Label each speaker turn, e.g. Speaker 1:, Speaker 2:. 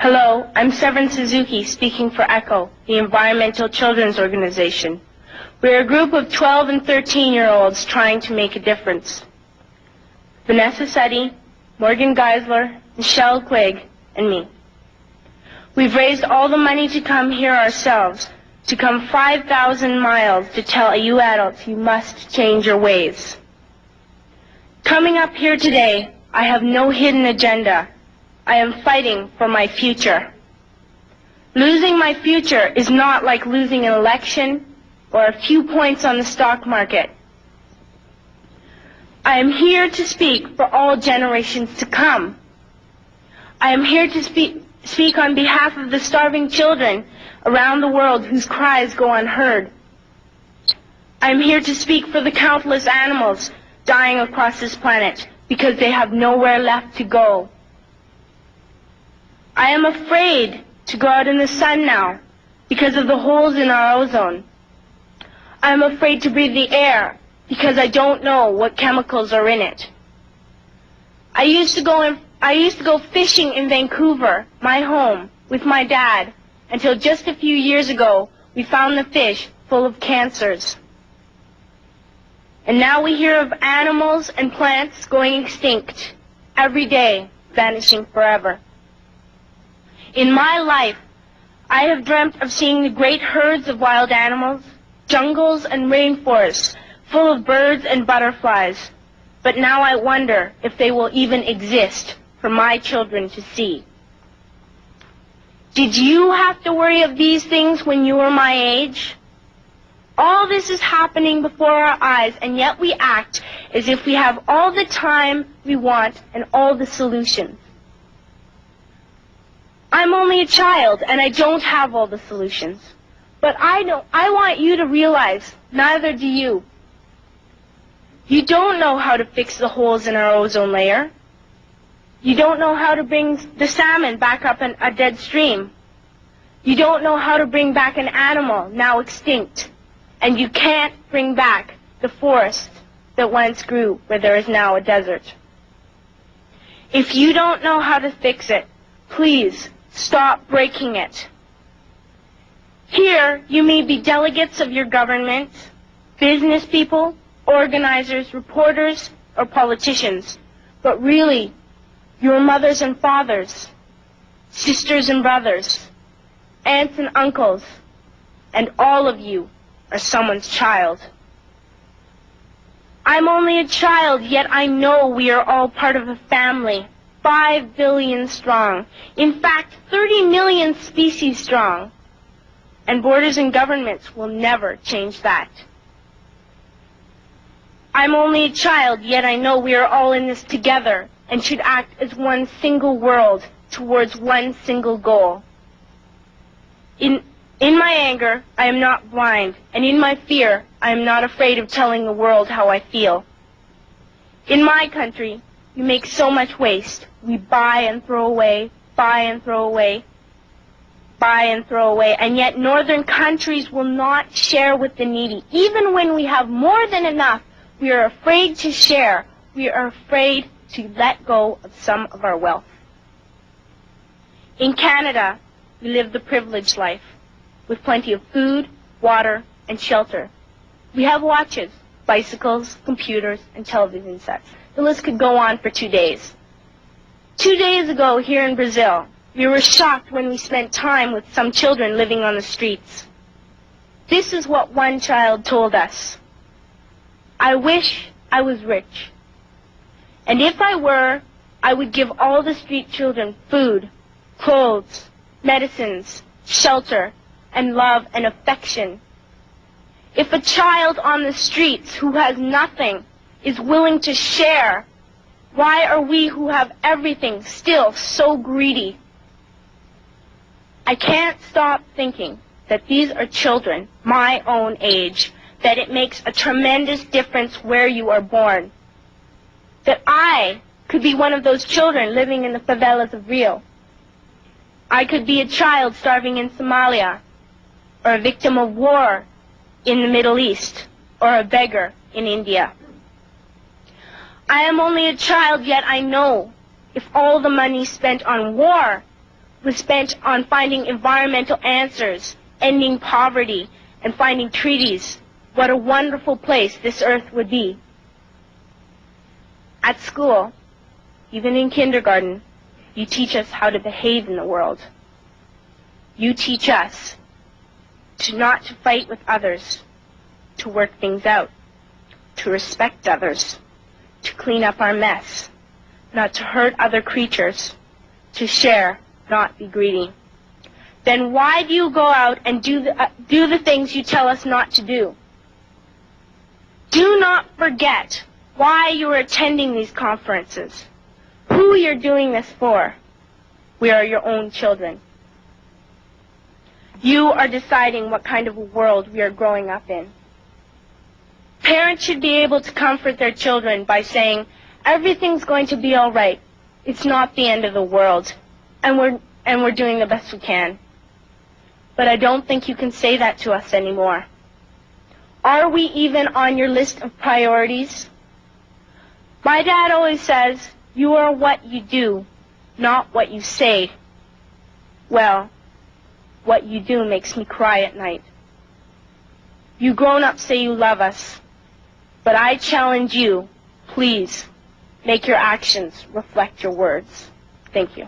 Speaker 1: Hello, I'm Severin Suzuki speaking for ECHO, the Environmental Children's Organization. We're a group of 12 and 13-year-olds trying to make a difference. Vanessa Seti, Morgan Geisler, Michelle Quigg, and me. We've raised all the money to come here ourselves, to come 5,000 miles to tell you adults you must change your ways. Coming up here today, I have no hidden agenda. I am fighting for my future. Losing my future is not like losing an election or a few points on the stock market. I am here to speak for all generations to come. I am here to speak on behalf of the starving children around the world whose cries go unheard. I am here to speak for the countless animals dying across this planet because they have nowhere left to go. I am afraid to go out in the sun now because of the holes in our ozone. I am afraid to breathe the air because I don't know what chemicals are in it. I used to go fishing in Vancouver, my home, with my dad, until just a few years ago we found the fish full of cancers. And now we hear of animals and plants going extinct, every day vanishing forever. In my life, I have dreamt of seeing the great herds of wild animals, jungles and rainforests full of birds and butterflies. But now I wonder if they will even exist for my children to see. Did you have to worry of these things when you were my age? All this is happening before our eyes, and yet we act as if we have all the time we want and all the solutions. I'm only a child, and I don't have all the solutions. But I want you to realize, neither do you. You don't know how to fix the holes in our ozone layer. You don't know how to bring the salmon back up in a dead stream. You don't know how to bring back an animal now extinct. And you can't bring back the forest that once grew where there is now a desert. If you don't know how to fix it, please stop breaking it. Here, you may be delegates of your government, business people, organizers, reporters, or politicians, but really, your mothers and fathers, sisters and brothers, aunts and uncles, and all of you are someone's child. I'm only a child, yet I know we are all part of a family, 5 billion strong. In fact, 30 million species strong. And borders and governments will never change that. I'm only a child, yet I know we are all in this together and should act as one single world towards one single goal. In my anger, I am not blind, and in my fear, I am not afraid of telling the world how I feel. In my country, we make so much waste. We buy and throw away, buy and throw away, buy and throw away, and yet northern countries will not share with the needy. Even when we have more than enough, we are afraid to share. We are afraid to let go of some of our wealth. In Canada, we live the privileged life, with plenty of food, water, and shelter. We have watches, bicycles, computers, and television sets. The list could go on for 2 days. 2 days ago, here in Brazil, we were shocked when we spent time with some children living on the streets. This is what one child told us. I wish I was rich. And if I were, I would give all the street children food, clothes, medicines, shelter, and love and affection. If a child on the streets who has nothing is willing to share, why are we who have everything still so greedy? I can't stop thinking that these are children my own age, that it makes a tremendous difference where you are born. That I could be one of those children living in the favelas of Rio. I could be a child starving in Somalia, or a victim of war in the Middle East, or a beggar in India. I am only a child, yet I know if all the money spent on war was spent on finding environmental answers, ending poverty, and finding treaties, what a wonderful place this earth would be. At school, even in kindergarten, you teach us how to behave in the world. You teach us not to fight with others, to work things out, to respect others, to clean up our mess, not to hurt other creatures, to share, not be greedy. Then why do you go out and do the things you tell us not to do? Do not forget why you are attending these conferences, who you're doing this for. We are your own children. You are deciding what kind of a world we are growing up in. Parents should be able to comfort their children by saying, everything's going to be all right. It's not the end of the world, and we're doing the best we can. But I don't think you can say that to us anymore. Are we even on your list of priorities? My dad always says, you are what you do, not what you say. Well, what you do makes me cry at night. You grown-ups say you love us, but I challenge you, please, make your actions reflect your words. Thank you.